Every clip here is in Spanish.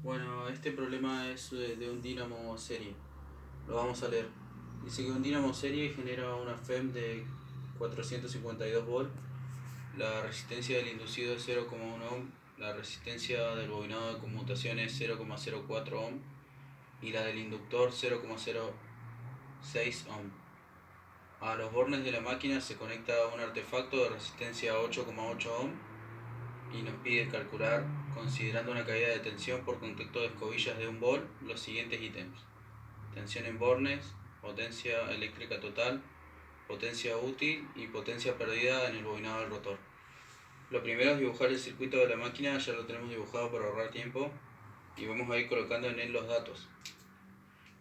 Bueno, este problema es de un dínamo serie. Lo vamos a leer. Dice que un dínamo serie genera una FEM de 452 volt. La resistencia del inducido es 0,1 ohm. La resistencia del bobinado de conmutación es 0,04 ohm. Y la del inductor 0,06 ohm. A los bornes de la máquina se conecta un artefacto de resistencia 8,8 ohm y nos pide calcular, considerando una caída de tensión por contacto de escobillas de 1 volt, los siguientes ítems: tensión en bornes, potencia eléctrica total, potencia útil y potencia perdida en el bobinado del rotor. Lo primero es dibujar el circuito de la máquina. Ya lo tenemos dibujado para ahorrar tiempo y vamos a ir colocando en él los datos.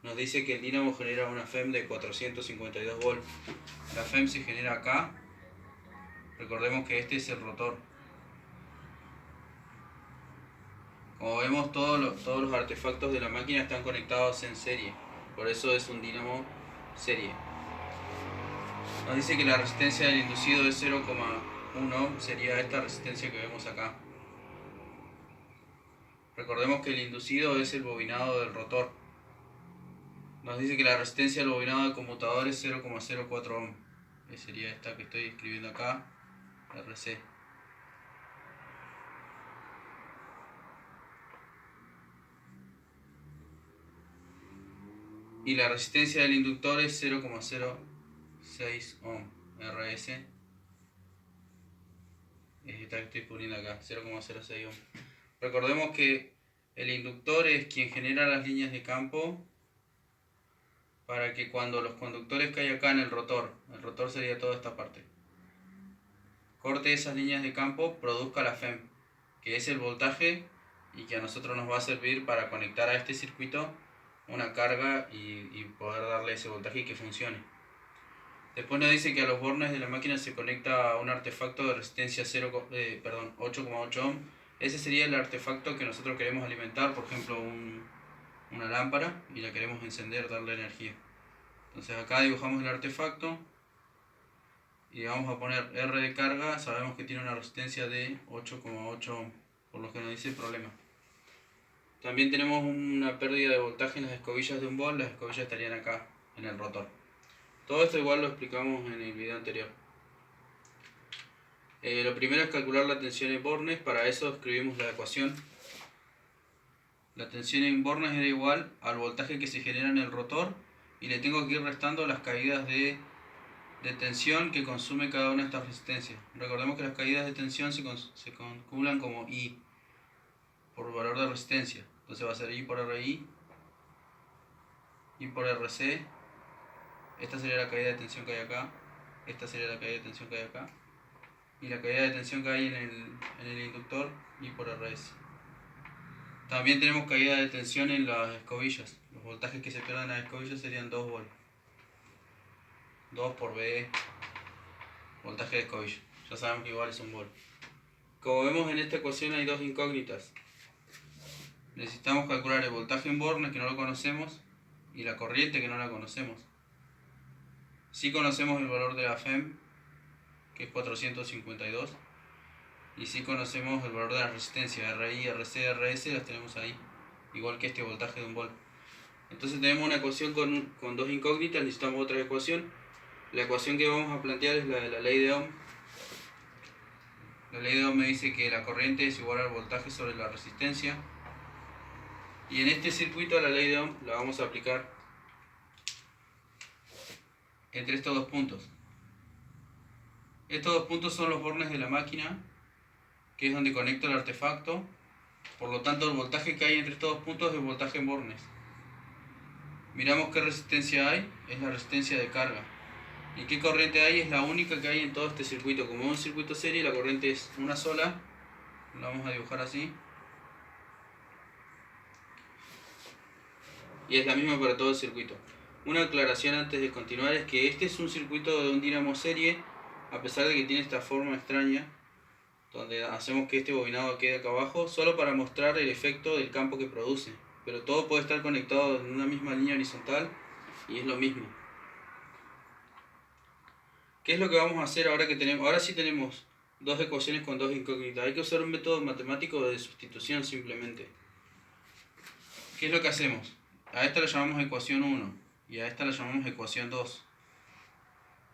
Nos dice que el dínamo genera una FEM de 452 volts. La FEM se genera acá. Recordemos que este es el rotor. Como vemos, todos los artefactos de la máquina están conectados en serie. Por eso es un dínamo serie. Nos dice que la resistencia del inducido es 0,1 ohm. Sería esta resistencia que vemos acá. Recordemos que el inducido es el bobinado del rotor. Nos dice que la resistencia del bobinado del conmutador es 0,04 ohm. Que sería esta que estoy escribiendo acá, RC. Y la resistencia del inductor es 0,06 ohm, RS. Es esta que estoy poniendo acá, 0,06 ohm. Recordemos que el inductor es quien genera las líneas de campo para que cuando los conductores que hay acá en el rotor sería toda esta parte, corte esas líneas de campo, produzca la FEM, que es el voltaje y que a nosotros nos va a servir para conectar a este circuito una carga y poder darle ese voltaje y que funcione. Después nos dice que a los bornes de la máquina se conecta un artefacto de resistencia 8,8 ohm. Ese sería el artefacto que nosotros queremos alimentar, por ejemplo una lámpara, y la queremos encender, darle energía. Entonces acá dibujamos el artefacto y vamos a poner R de carga. Sabemos que tiene una resistencia de 8,8 ohm, por lo que nos dice el problema. También tenemos una pérdida de voltaje en las escobillas de 1 volt. Las escobillas estarían acá en el rotor. Todo esto igual lo explicamos en el video anterior. Lo primero es calcular la tensión en bornes. Para eso escribimos la ecuación. La tensión en bornes era igual al voltaje que se genera en el rotor, y le tengo que ir restando las caídas de tensión que consume cada una de estas resistencias. Recordemos que las caídas de tensión se calculan como I por valor de resistencia. Entonces va a ser I por RI, I por RC. Esta sería la caída de tensión que hay acá. Esta sería la caída de tensión que hay acá. Y la caída de tensión que hay en el inductor, I por RS. También tenemos caída de tensión en las escobillas. Los voltajes que se pierden en las escobillas serían 2 volt. 2 por B, voltaje de escobilla. Ya sabemos que igual es 1 volt. Como vemos en esta ecuación hay dos incógnitas. Necesitamos calcular el voltaje en bornes, que no lo conocemos, y la corriente, que no la conocemos. Sí conocemos el valor de la FEM, que es 452, y sí conocemos el valor de la resistencia, RI, RC, RS, las tenemos ahí, igual que este voltaje de 1 volt. Entonces tenemos una ecuación con dos incógnitas. Necesitamos otra ecuación. La ecuación que vamos a plantear es la de la ley de Ohm. La ley de Ohm me dice que la corriente es igual al voltaje sobre la resistencia. Y en este circuito la ley de Ohm la vamos a aplicar entre estos dos puntos. Estos dos puntos son los bornes de la máquina, que es donde conecto el artefacto. Por lo tanto, el voltaje que hay entre estos dos puntos es el voltaje en bornes. Miramos qué resistencia hay. Es la resistencia de carga. ¿Y qué corriente hay? Es la única que hay en todo este circuito. Como es un circuito serie, la corriente es una sola. La vamos a dibujar así. Y es la misma para todo el circuito. Una aclaración antes de continuar es que este es un circuito de un dínamo serie, a pesar de que tiene esta forma extraña, donde hacemos que este bobinado quede acá abajo, solo para mostrar el efecto del campo que produce. Pero todo puede estar conectado en una misma línea horizontal y es lo mismo. ¿Qué es lo que vamos a hacer ahora que tenemos? Ahora sí tenemos dos ecuaciones con dos incógnitas. Hay que usar un método matemático de sustitución simplemente. ¿qué es lo que hacemos? A esta la llamamos ecuación 1 y a esta la llamamos ecuación 2.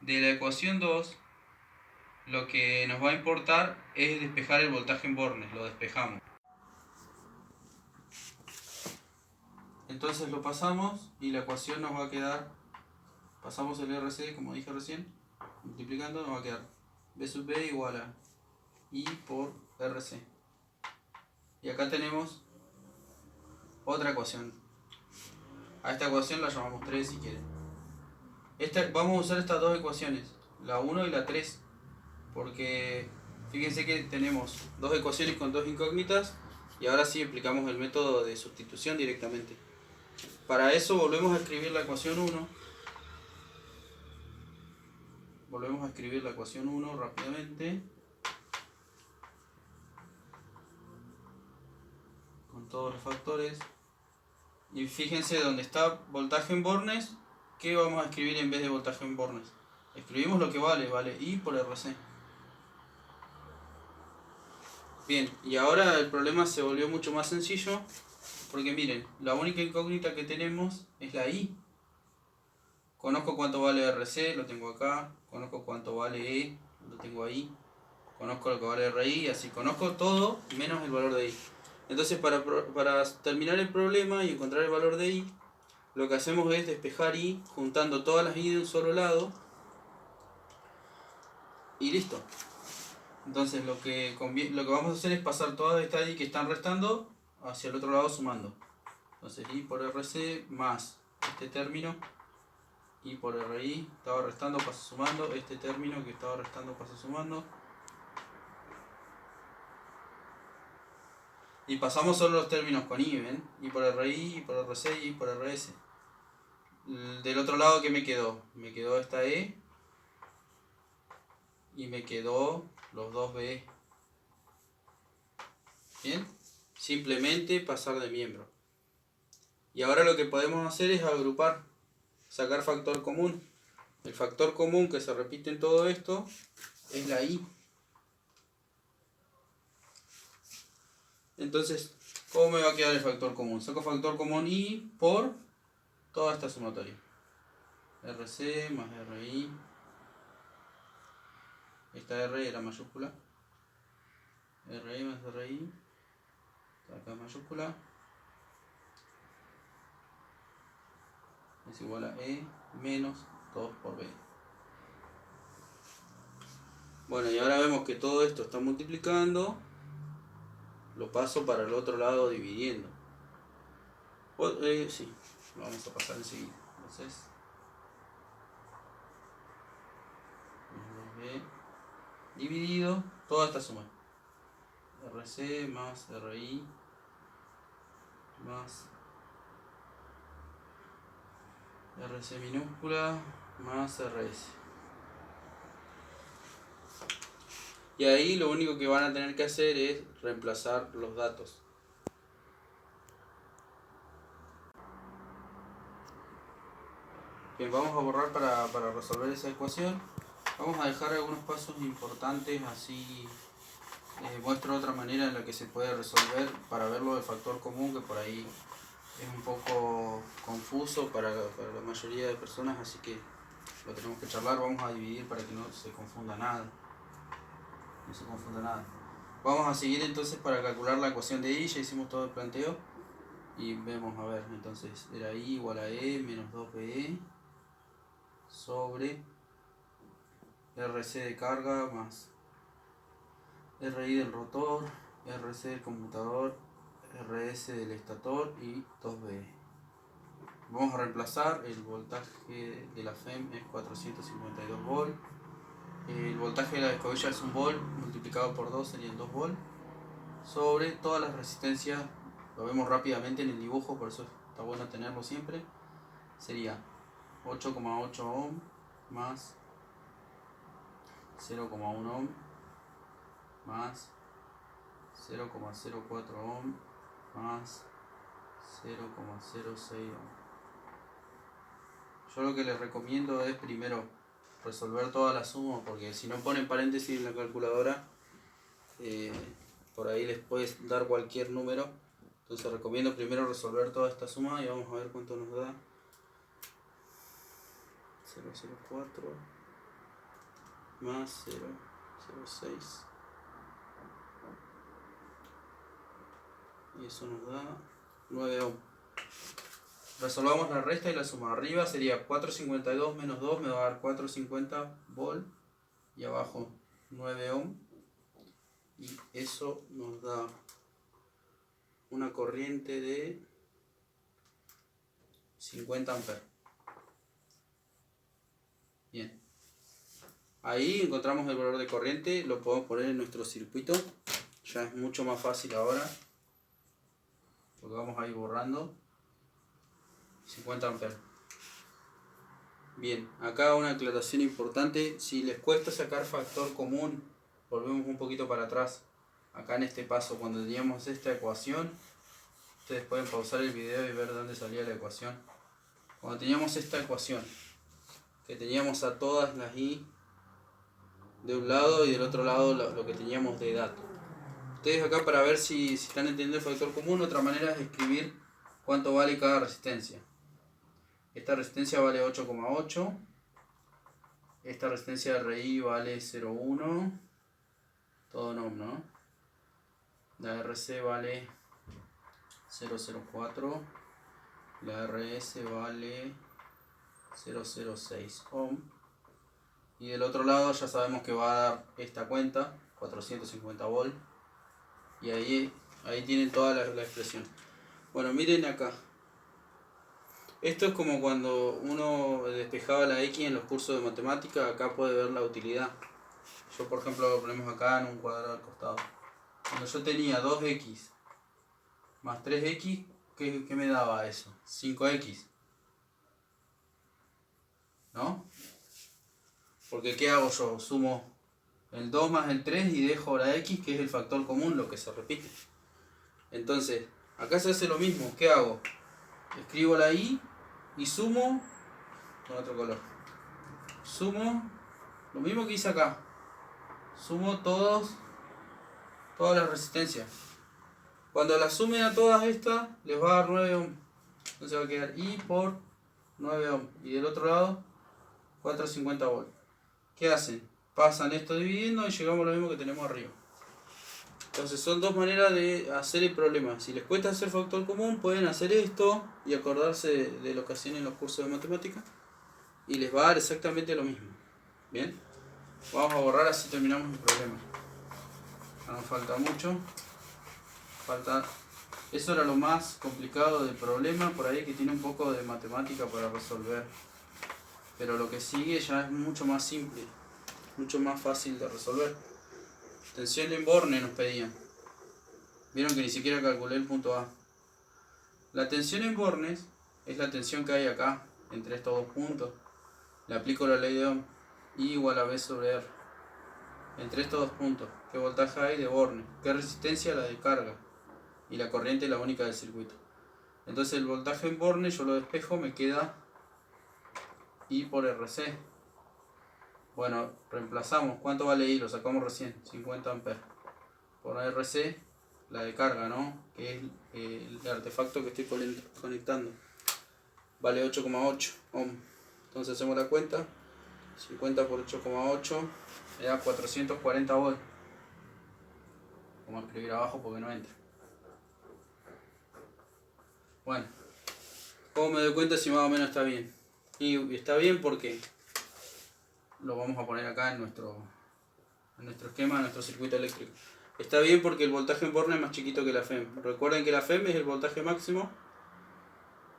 De la ecuación 2, lo que nos va a importar es despejar el voltaje en bornes, lo despejamos. Entonces lo pasamos y la ecuación nos va a quedar, pasamos el RC como dije recién, multiplicando nos va a quedar B sub B igual a I por RC. Y acá tenemos otra ecuación. A esta ecuación la llamamos 3 si quieren. Vamos a usar estas dos ecuaciones, la 1 y la 3, porque fíjense que tenemos dos ecuaciones con dos incógnitas y ahora sí aplicamos el método de sustitución directamente. Para eso volvemos a escribir la ecuación 1. Volvemos a escribir la ecuación 1 rápidamente. Con todos los factores. Y fíjense donde está voltaje en bornes, ¿qué vamos a escribir en vez de voltaje en bornes? Escribimos lo que vale, vale I por RC. Bien, y ahora el problema se volvió mucho más sencillo, porque miren, la única incógnita que tenemos es la I. Conozco cuánto vale RC, lo tengo acá. Conozco cuánto vale E, lo tengo ahí. Conozco lo que vale RI, así conozco todo menos el valor de I. Entonces para terminar el problema y encontrar el valor de I, lo que hacemos es despejar I juntando todas las I de un solo lado y listo. Entonces lo que vamos a hacer es pasar todas estas I que están restando hacia el otro lado sumando. Entonces I por RC más este término, I por RI, estaba restando, pasa sumando, este término que estaba restando pasa sumando. Y pasamos solo los términos con I, ¿ven? I por RI, I por RC y I por RS. Del otro lado, ¿qué me quedó? Me quedó esta E y me quedó los dos BE. ¿Bien? Simplemente pasar de miembro. Y ahora lo que podemos hacer es agrupar, sacar factor común. El factor común que se repite en todo esto es la I. Entonces, ¿cómo me va a quedar el factor común? Saco factor común I por toda esta sumatoria. RC más RI. Esta R era mayúscula. RI más RI. Acá mayúscula. Es igual a E menos 2 por B. Bueno, y ahora vemos que todo esto está multiplicando. Lo paso para el otro lado dividiendo. Sí, lo vamos a pasar enseguida. Entonces, B dividido toda esta suma. RC más RI más RC minúscula más RS. Y ahí lo único que van a tener que hacer es reemplazar los datos. Bien, vamos a borrar para resolver esa ecuación. Vamos a dejar algunos pasos importantes, así muestro otra manera en la que se puede resolver para verlo del factor común, que por ahí es un poco confuso para la mayoría de personas, así que lo tenemos que charlar. Vamos a dividir para que no se confunda nada. Vamos a seguir entonces para calcular la ecuación de I. Ya hicimos todo el planteo y vemos, a ver, entonces era I igual a E menos 2BE sobre RC de carga más RI del rotor, RC del conmutador, RS del estator y 2BE. Vamos a reemplazar. El voltaje de la FEM es 452 volt. El voltaje de la escobilla es 1 volt, multiplicado por 2 serían 2 volt. Sobre todas las resistencias, lo vemos rápidamente en el dibujo, por eso está bueno tenerlo siempre. Sería 8,8 ohm más 0,1 ohm más 0,04 ohm más 0,06 ohm. Yo lo que les recomiendo es primero resolver toda la suma, porque si no ponen paréntesis en la calculadora, por ahí les puedes dar cualquier número. Entonces recomiendo primero resolver toda esta suma y vamos a ver cuánto nos da. 0,04 más 0,06 y eso nos da 9 ohm. Resolvamos la resta y la suma. Arriba sería 4,52 menos 2 me va a dar 4,50 volt y abajo 9 ohm y eso nos da una corriente de 50 amperes. Bien, ahí encontramos el valor de corriente, lo podemos poner en nuestro circuito, ya es mucho más fácil ahora, porque vamos a ir borrando 50 amperes. Bien, acá una aclaración importante, si les cuesta sacar factor común, volvemos un poquito para atrás. Acá en este paso, cuando teníamos esta ecuación, ustedes pueden pausar el video y ver dónde salía la ecuación. Cuando teníamos esta ecuación, que teníamos a todas las i de un lado y del otro lado lo que teníamos de dato. Ustedes acá, para ver si están entendiendo el factor común, otra manera es escribir cuánto vale cada resistencia. Esta resistencia vale 8,8. Esta resistencia de RI vale 0,1. Todo en ohm, ¿no? La RC vale 0,04. La RS vale 0,06 ohm. Y del otro lado ya sabemos que va a dar esta cuenta, 450 volt. Y ahí tienen toda la expresión. Bueno, miren acá. Esto es como cuando uno despejaba la X en los cursos de matemática. Acá puede ver la utilidad. Yo, por ejemplo, lo ponemos acá en un cuadrado al costado. Cuando yo tenía 2x más 3x, ¿qué me daba eso? 5x. ¿No? Porque ¿qué hago yo? Sumo el 2 más el 3 y dejo la x, que es el factor común, lo que se repite. Entonces, acá se hace lo mismo. ¿Qué hago? Escribo la i y sumo con otro color. Sumo lo mismo que hice acá. Sumo todas las resistencias. Cuando las sumen a todas estas, les va a dar 9 ohm. Entonces va a quedar I por 9 ohm. Y del otro lado, 450 volt. ¿Qué hacen? Pasan esto dividiendo y llegamos a lo mismo que tenemos arriba. Entonces son dos maneras de hacer el problema. Si les cuesta hacer factor común, pueden hacer esto y acordarse de lo que hacían en los cursos de matemática. Y les va a dar exactamente lo mismo. Bien, vamos a borrar, así terminamos el problema. No nos falta mucho. Eso era lo más complicado del problema, por ahí que tiene un poco de matemática para resolver. Pero lo que sigue ya es mucho más simple, mucho más fácil de resolver. Tensión en Borne nos pedían. Vieron que ni siquiera calculé el punto A. La tensión en Bornes es la tensión que hay acá, entre estos dos puntos. Le aplico la ley de Ohm. I igual a V sobre R. Entre estos dos puntos, ¿qué voltaje hay de Borne? ¿Qué resistencia? La de carga. Y la corriente es la única del circuito. Entonces el voltaje en Borne yo lo despejo, me queda I por RC. Bueno, reemplazamos. ¿Cuánto vale I? Lo sacamos recién. 50 amperes. Por RC, la de carga, ¿no? Que es el artefacto que estoy conectando. Vale 8,8 ohm. Entonces hacemos la cuenta. 50 por 8,8 me da 440 volt. Vamos a escribir abajo porque no entra. Bueno, ¿cómo me doy cuenta si más o menos está bien? Y está bien porque lo vamos a poner acá en nuestro esquema, en nuestro circuito eléctrico. Está bien porque el voltaje en Borne es más chiquito que la FEM. Recuerden que la FEM es el voltaje máximo.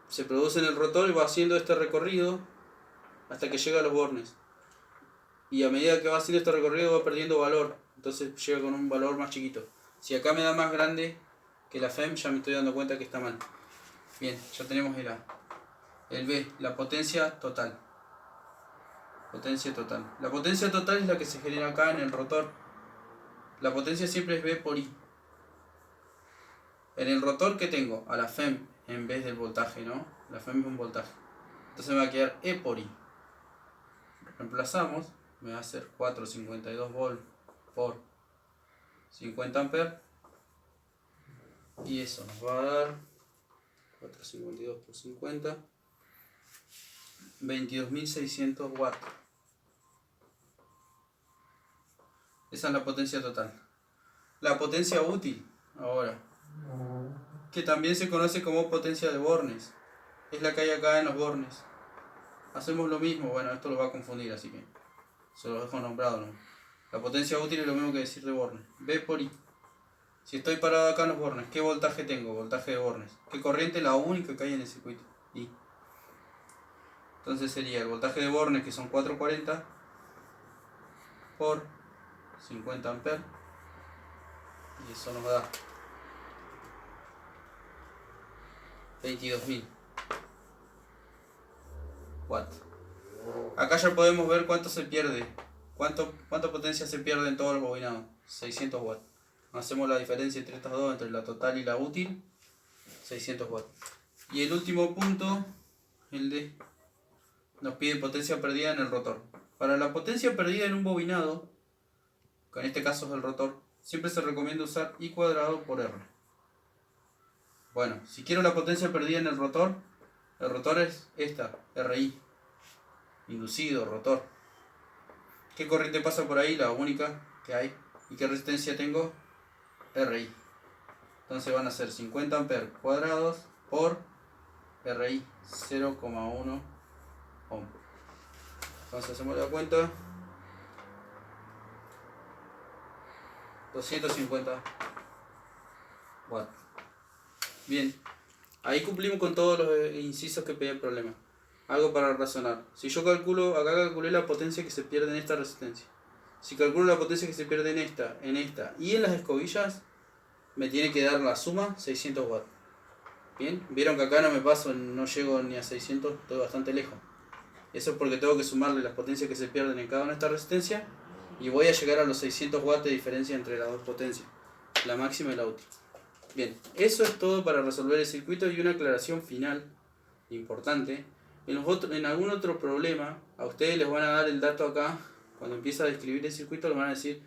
Se produce en el rotor y va haciendo este recorrido hasta que llega a los bornes. Y a medida que va haciendo este recorrido va perdiendo valor. Entonces llega con un valor más chiquito. Si acá me da más grande que la FEM, ya me estoy dando cuenta que está mal. Bien, ya tenemos el A. El B, la potencia total. Potencia total. La potencia total es la que se genera acá en el rotor. La potencia siempre es V por I. En el rotor, ¿qué tengo? A la FEM en vez del voltaje, ¿no? La FEM es un voltaje. Entonces me va a quedar E por I. Reemplazamos. Me va a hacer 452 volt por 50 amperes. Y Y eso nos va a dar 452 por 50, 22.600 watts. Esa es la potencia total. La potencia útil, ahora, que también se conoce como potencia de bornes, es la que hay acá en los bornes. Hacemos lo mismo, bueno, esto lo va a confundir, así que se lo dejo nombrado, ¿no? La potencia útil es lo mismo que decir de bornes. V por I. Si estoy parado acá en los bornes, ¿qué voltaje tengo? Voltaje de bornes. ¿Qué corriente? La única que hay en el circuito. I. Entonces sería el voltaje de bornes, que son 440 por 50 amperes. Y eso nos da 22.000 watts. Acá ya podemos ver cuánto se pierde. Cuánta potencia se pierde en todos los bobinados. 600 watts. Hacemos la diferencia entre estas dos, entre la total y la útil. 600 watts. Y el último punto, el de nos pide potencia perdida en el rotor. Para la potencia perdida en un bobinado, que en este caso es el rotor, siempre se recomienda usar I cuadrado por R. Bueno, si quiero la potencia perdida en el rotor es esta, RI. Inducido, rotor. ¿Qué corriente pasa por ahí? La única que hay. ¿Y qué resistencia tengo? RI. Entonces van a ser 50 amperes cuadrados por RI, 0,1 ohm. Entonces hacemos la cuenta. 250 watts. Bien. Ahí cumplimos con todos los incisos que pedía el problema. Algo para razonar. Si yo calculo, acá calculé la potencia que se pierde en esta resistencia. Si calculo la potencia que se pierde en esta y en las escobillas, me tiene que dar la suma 600 watts. Bien, vieron que acá no me paso, no llego ni a 600, estoy bastante lejos. Eso es porque tengo que sumarle las potencias que se pierden en cada una de estas resistencias y voy a llegar a los 600 watts de diferencia entre las dos potencias, la máxima y la útil. Bien, eso es todo para resolver el circuito y una aclaración final importante. En algún otro problema, a ustedes les van a dar el dato acá, cuando empieza a describir el circuito, les van a decir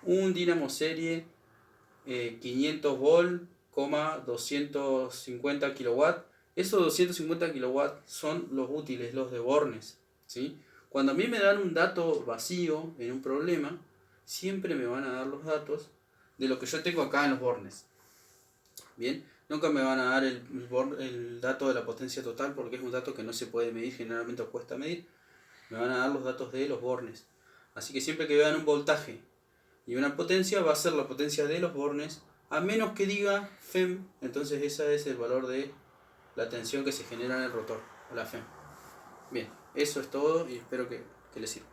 un dinamo serie 500 volt, 250 kilowatts. Esos 250 kilowatts son los útiles, los de bornes, ¿sí? Cuando a mí me dan un dato vacío en un problema, siempre me van a dar los datos de lo que yo tengo acá en los bornes. Bien, nunca me van a dar el dato de la potencia total porque es un dato que no se puede medir, generalmente cuesta medir. Me van a dar los datos de los bornes. Así que siempre que vean un voltaje y una potencia, va a ser la potencia de los bornes, a menos que diga FEM, entonces ese es el valor de la tensión que se genera en el rotor, la FEM. Bien, eso es todo y espero que les sirva.